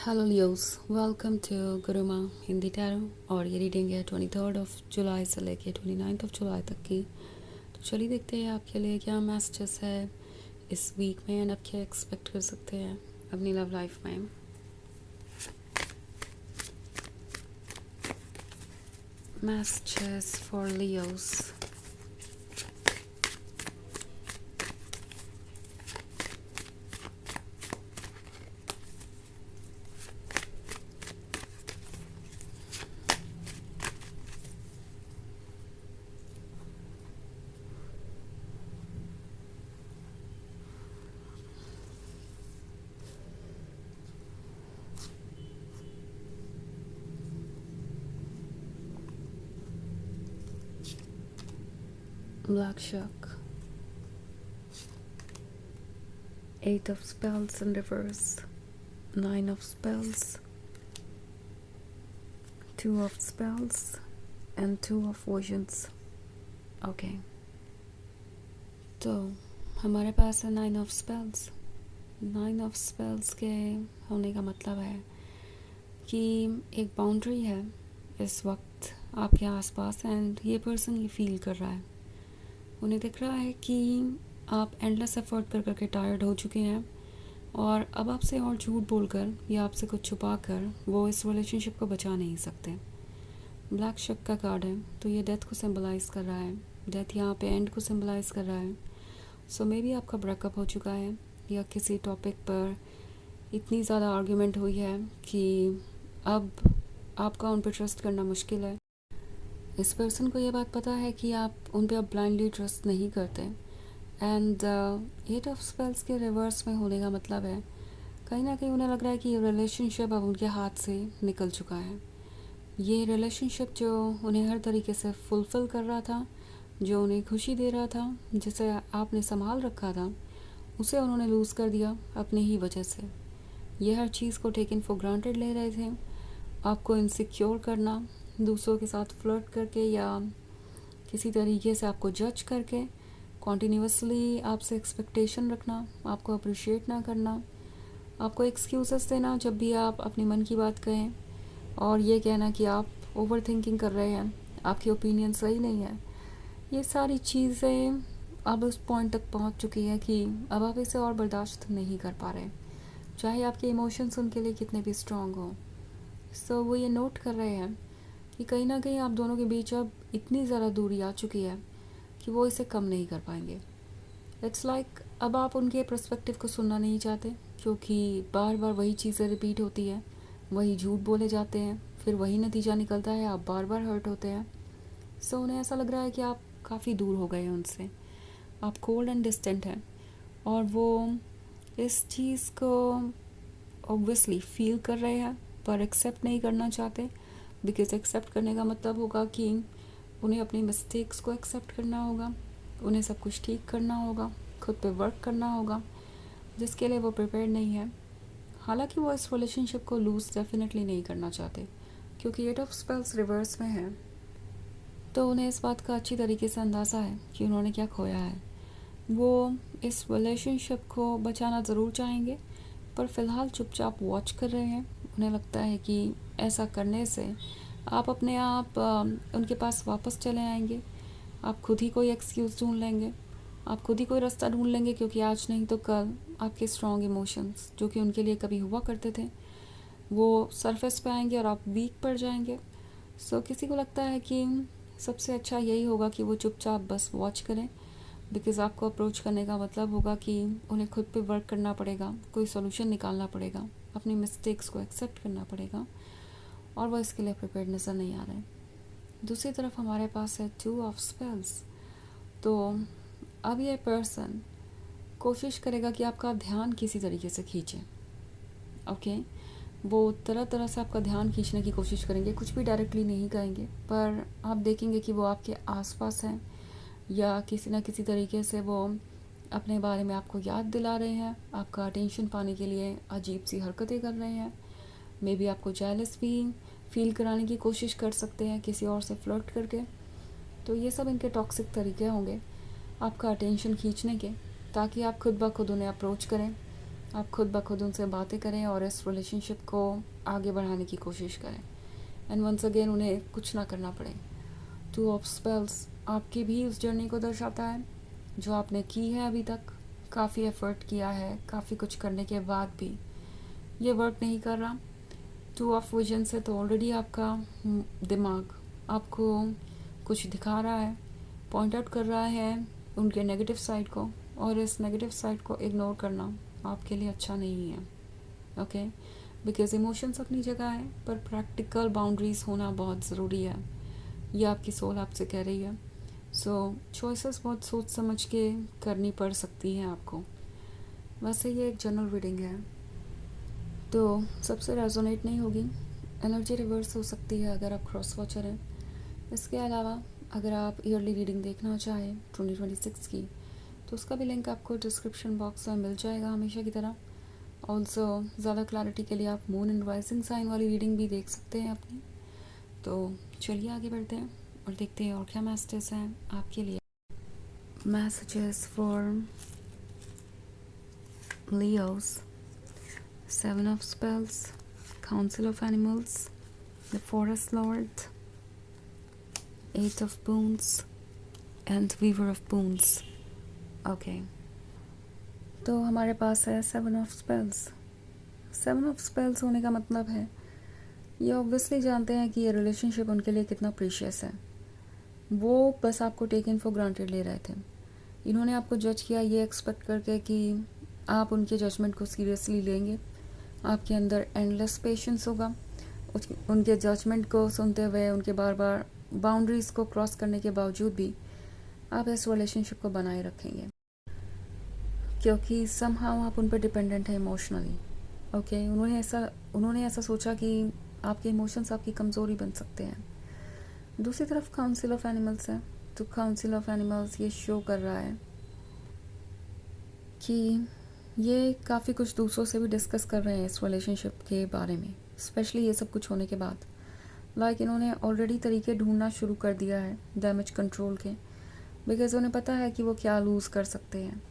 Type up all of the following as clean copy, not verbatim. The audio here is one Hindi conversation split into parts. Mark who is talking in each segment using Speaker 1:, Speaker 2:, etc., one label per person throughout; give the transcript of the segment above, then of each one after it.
Speaker 1: Hello Leos, welcome to Guruma Hindi tarot. और ये रीडिंग है 23 से लेके 29 तक की। तो चलिए देखते हैं आपके लिए क्या मैसेजेस है इस वीक में एंड आप क्या एक्सपेक्ट कर सकते हैं अपनी लव लाइफ में। Messages for Leos. Black Shark, 8 of Spells in reverse, 9 of Spells, 2 of Spells and 2 of Visions. Okay, तो हमारे पास है 9 ऑफ स्पेल्स। 9 ऑफ स्पेल्स के होने का मतलब है कि एक बाउंड्री है इस वक्त आपके आसपास एंड ये पर्सन ये फील कर रहा है। उन्हें दिख रहा है कि आप एंडलेस एफर्ट कर करके टायर्ड हो चुके हैं और अब आपसे और झूठ बोलकर या आपसे कुछ छुपा कर वो इस रिलेशनशिप को बचा नहीं सकते। ब्लैक शक का कार्ड है, तो ये डेथ को सिंबलाइज़ कर रहा है। डेथ यहाँ पे एंड को सिंबलाइज़ कर रहा है। सो मे बी आपका ब्रेकअप हो चुका है या किसी टॉपिक पर इतनी ज़्यादा आर्ग्यूमेंट हुई है कि अब आपका उन पर ट्रस्ट करना मुश्किल है। इस पर्सन को ये बात पता है कि आप उन पर अब ब्लाइंडली ट्रस्ट नहीं करते एंड 8 ऑफ स्पेल्स के रिवर्स में होने का मतलब है कहीं ना कहीं उन्हें लग रहा है कि ये रिलेशनशिप अब उनके हाथ से निकल चुका है। ये रिलेशनशिप जो उन्हें हर तरीके से फुलफ़िल कर रहा था, जो उन्हें खुशी दे रहा था, जिसे आपने संभाल रखा था, उसे उन्होंने लूज़ कर दिया अपनी ही वजह से। ये हर चीज़ को टेकन फॉर ग्रांटेड ले रहे थे। आपको इनसिक्योर करना, दूसरों के साथ फ्लर्ट करके या किसी तरीके से आपको जज करके कॉन्टीन्यूसली आपसे एक्सपेक्टेशन रखना, आपको अप्रिशिएट ना करना, आपको एक्सक्यूज़ेस देना जब भी आप अपने मन की बात कहें और ये कहना कि आप ओवर थिंकिंग कर रहे हैं, आपकी ओपिनियन सही नहीं है। ये सारी चीज़ें अब उस पॉइंट तक पहुंच चुकी है कि अब आप इसे और बर्दाश्त नहीं कर पा रहे, चाहे आपके इमोशंस उनके लिए कितने भी स्ट्रॉन्ग हों। सो वो ये नोट कर रहे हैं कि कहीं ना कहीं आप दोनों के बीच अब इतनी ज़्यादा दूरी आ चुकी है कि वो इसे कम नहीं कर पाएंगे। इट्स लाइक अब आप उनके पर्सपेक्टिव को सुनना नहीं चाहते क्योंकि बार बार वही चीज़ें रिपीट होती है, वही झूठ बोले जाते हैं, फिर वही नतीजा निकलता है, आप बार बार हर्ट होते हैं। सो उन्हें ऐसा लग रहा है कि आप काफ़ी दूर हो गए हैं उनसे, आप कोल्ड एंड डिस्टेंट हैं और वो इस चीज़ को ऑब्वियसली फील कर रहे हैं पर एक्सेप्ट नहीं करना चाहते। बिकॉज एक्सेप्ट करने का मतलब होगा कि उन्हें अपनी मिस्टेक्स को एक्सेप्ट करना होगा, उन्हें सब कुछ ठीक करना होगा, खुद पे वर्क करना होगा, जिसके लिए वो प्रिपेयर नहीं है। हालांकि वो इस रिलेशनशिप को लूज़ डेफिनेटली नहीं करना चाहते क्योंकि 8 ऑफ स्पेल्स रिवर्स में है, तो उन्हें इस बात का अच्छी तरीके से अंदाज़ा है कि उन्होंने क्या खोया है। वो इस रिलेशनशिप को बचाना ज़रूर चाहेंगे पर फ़िलहाल चुपचाप वॉच कर रहे हैं। उन्हें लगता है कि ऐसा करने से आप अपने आप उनके पास वापस चले आएंगे, आप खुद ही कोई एक्सक्यूज़ ढूंढ लेंगे, आप खुद ही कोई रास्ता ढूंढ लेंगे क्योंकि आज नहीं तो कल आपके स्ट्रॉन्ग इमोशंस जो कि उनके लिए कभी हुआ करते थे वो सरफेस पे आएंगे और आप वीक पड़ जाएंगे। सो किसी को लगता है कि सबसे अच्छा यही होगा कि वो चुपचाप बस वॉच करें बिकॉज़ आपको अप्रोच करने का मतलब होगा कि उन्हें खुद पे वर्क करना पड़ेगा, कोई सोल्यूशन निकालना पड़ेगा, अपनी मिस्टेक्स को एक्सेप्ट करना पड़ेगा और वो इसके लिए प्रिपेयर्ड नज़र नहीं आ रहे। दूसरी तरफ हमारे पास है 2 ऑफ स्पेल्स। तो अब ये पर्सन कोशिश करेगा कि आपका ध्यान किसी तरीके से खींचे। ओके, वो तरह तरह से आपका ध्यान खींचने की कोशिश करेंगे, कुछ भी डायरेक्टली नहीं करेंगे पर आप देखेंगे कि वो आपके आसपास हैं या किसी ना किसी तरीके से वो अपने बारे में आपको याद दिला रहे हैं, आपका अटेंशन पाने के लिए अजीब सी हरकतें कर रहे हैं। मे बी आपको जेलस भी फील कराने की कोशिश कर सकते हैं किसी और से फ्लर्ट करके। तो ये सब इनके टॉक्सिक तरीके होंगे आपका अटेंशन खींचने के, ताकि आप खुद ब खुद उन्हें अप्रोच करें आप खुद ब खुद उनसे बातें करें और इस रिलेशनशिप को आगे बढ़ाने की कोशिश करें। एंड वंस अगेन उन्हें कुछ ना करना पड़े। टू ऑफ स्पेल्स आपकी भी उस जर्नी को दर्शाता है जो आपने की है अभी तक। काफ़ी एफर्ट किया है, काफ़ी कुछ करने के बाद भी ये वर्क नहीं कर रहा। टू ऑफ विजन से तो ऑलरेडी आपका दिमाग आपको कुछ दिखा रहा है, पॉइंट आउट कर रहा है उनके नेगेटिव साइड को, और इस नेगेटिव साइड को इग्नोर करना आपके लिए अच्छा नहीं है। ओके, बिकॉज इमोशंस अपनी जगह है, पर प्रैक्टिकल बाउंड्रीज होना बहुत ज़रूरी है। ये आपकी सोल आपसे कह रही है। सो चॉइसेस बहुत सोच समझ के करनी पड़ सकती हैं आपको। वैसे ये एक जनरल रीडिंग है तो सबसे रेजोनेट नहीं होगी, एनर्जी रिवर्स हो सकती है अगर आप क्रॉस वॉचर हैं। इसके अलावा अगर आप ईयरली रीडिंग देखना चाहें 2026 की, तो उसका भी लिंक आपको डिस्क्रिप्शन बॉक्स में मिल जाएगा हमेशा की तरह। ऑल्सो ज़्यादा क्लैरिटी के लिए आप मून एंड राइजिंग साइन वाली रीडिंग भी देख सकते हैं अपनी। तो चलिए आगे बढ़ते हैं और देखते हैं और क्या मैसेजेस हैं आपके लिए। Messages for Leos, 7 of Spells, Council of Animals, the Forest Lord, 8 of Boons and Weaver of Boons. Okay. तो हमारे पास है 7 of Spells। 7 of Spells होने का मतलब है ये ऑब्वियसली जानते हैं कि ये रिलेशनशिप उनके लिए कितना प्रीशियस है। वो बस आपको टेकन फॉर ग्रांटेड ले रहे थे। इन्होंने आपको जज किया ये एक्सपेक्ट करके कि आप उनके जजमेंट को सीरियसली लेंगे, आपके अंदर एंडलेस पेशेंस होगा। उनके जजमेंट को सुनते हुए, उनके बार बार बाउंड्रीज़ को क्रॉस करने के बावजूद भी आप इस रिलेशनशिप को बनाए रखेंगे, क्योंकि समहाउ आप उन पर डिपेंडेंट हैं इमोशनली। ओके, उन्होंने ऐसा सोचा कि आपके इमोशंस आपकी कमज़ोरी बन सकते हैं। दूसरी तरफ काउंसिल ऑफ एनिमल्स है, तो काउंसिल ऑफ एनिमल्स ये शो कर रहा है कि ये काफ़ी कुछ दूसरों से भी डिस्कस कर रहे हैं इस रिलेशनशिप के बारे में, स्पेशली ये सब कुछ होने के बाद। लाइक इन्होंने ऑलरेडी तरीके ढूंढना शुरू कर दिया है डैमेज कंट्रोल के, बिकॉज उन्हें पता है कि वो क्या लूज़ कर सकते हैं।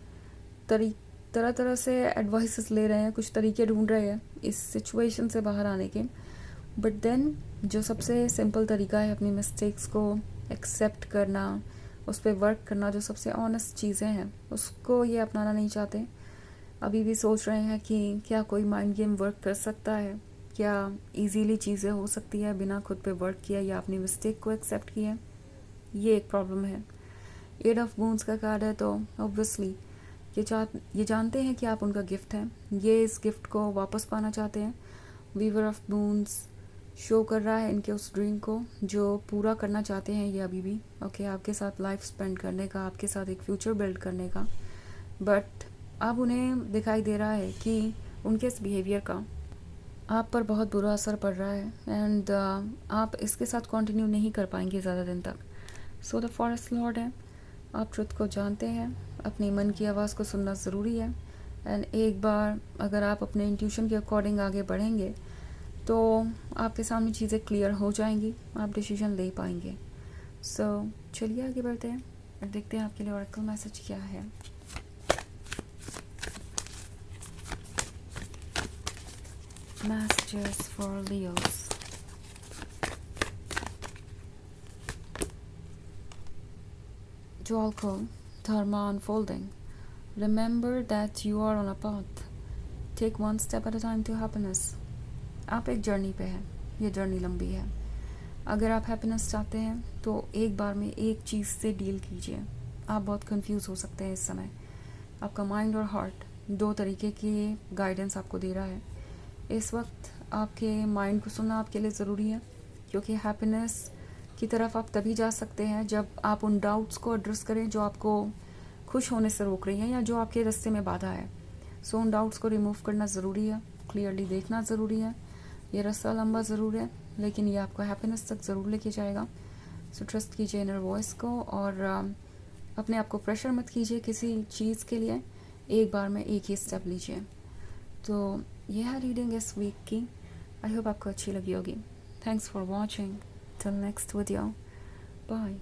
Speaker 1: तरह तरह से एडवाइसेस ले रहे हैं, कुछ तरीके ढूंढ रहे हैं इस सिचुएशन से बाहर आने के। बट देन जो सबसे सिंपल तरीका है अपनी मिस्टेक्स को एक्सेप्ट करना, उस पर वर्क करना, जो सबसे ऑनेस्ट चीज़ें हैं उसको ये अपनाना नहीं चाहते। अभी भी सोच रहे हैं कि क्या कोई माइंड गेम वर्क कर सकता है, क्या इजीली चीज़ें हो सकती है बिना खुद पे वर्क किया या अपनी मिस्टेक को एक्सेप्ट किया। ये एक प्रॉब्लम है। 8 ऑफ बून्स का कार्ड है, तो ऑब्वियसली ये जानते हैं कि आप उनका गिफ्ट हैं, ये इस गिफ्ट को वापस पाना चाहते हैं। वीवर ऑफ बून्स शो कर रहा है इनके उस ड्रीम को जो पूरा करना चाहते हैं ये अभी भी। ओके, आपके साथ लाइफ स्पेंड करने का, आपके साथ एक फ्यूचर बिल्ड करने का। बट अब उन्हें दिखाई दे रहा है कि उनके इस बिहेवियर का आप पर बहुत बुरा असर पड़ रहा है, एंड आप इसके साथ कंटिन्यू नहीं कर पाएंगे ज़्यादा दिन तक। सो द फॉरेस्ट लॉर्ड है, आप ट्रुथ को जानते हैं, अपने मन की आवाज़ को सुनना ज़रूरी है। एंड एक बार अगर आप अपने इंट्यूशन के अकॉर्डिंग आगे बढ़ेंगे तो आपके सामने चीज़ें क्लियर हो जाएंगी, आप डिसीजन ले पाएंगे। सो चलिए आगे बढ़ते हैं और देखते हैं आपके लिए ऑरेकल मैसेज क्या है। Messages for Leos. Joalco, Dharma unfolding. Remember that you are on a path. Take one step at a time to happiness. आप एक जर्नी पे हैं, ये जर्नी लंबी है। अगर आप हैप्पीनेस चाहते हैं तो एक बार में एक चीज़ से डील कीजिए। आप बहुत कंफ्यूज हो सकते हैं इस समय। आपका माइंड और हार्ट दो तरीके की गाइडेंस आपको दे रहा है। इस वक्त आपके माइंड को सुनना आपके लिए ज़रूरी है, क्योंकि हैप्पीनेस की तरफ आप तभी जा सकते हैं जब आप उन डाउट्स को एड्रेस करें जो आपको खुश होने से रोक रही हैं या जो आपके रास्ते में बाधा है। सो उन डाउट्स को रिमूव करना ज़रूरी है, क्लियरली देखना ज़रूरी है। ये रास्ता लंबा ज़रूर है, लेकिन ये आपको हैप्पीनेस तक ज़रूर लेके जाएगा। सो ट्रस्ट कीजिए इनर वॉइस को, और अपने आप को प्रेशर मत कीजिए किसी चीज़ के लिए। एक बार में एक ही स्टेप लीजिए। तो यह है रीडिंग इस वीक की। आई होप आपको अच्छी लगी होगी। Thanks for watching. Till next video, bye.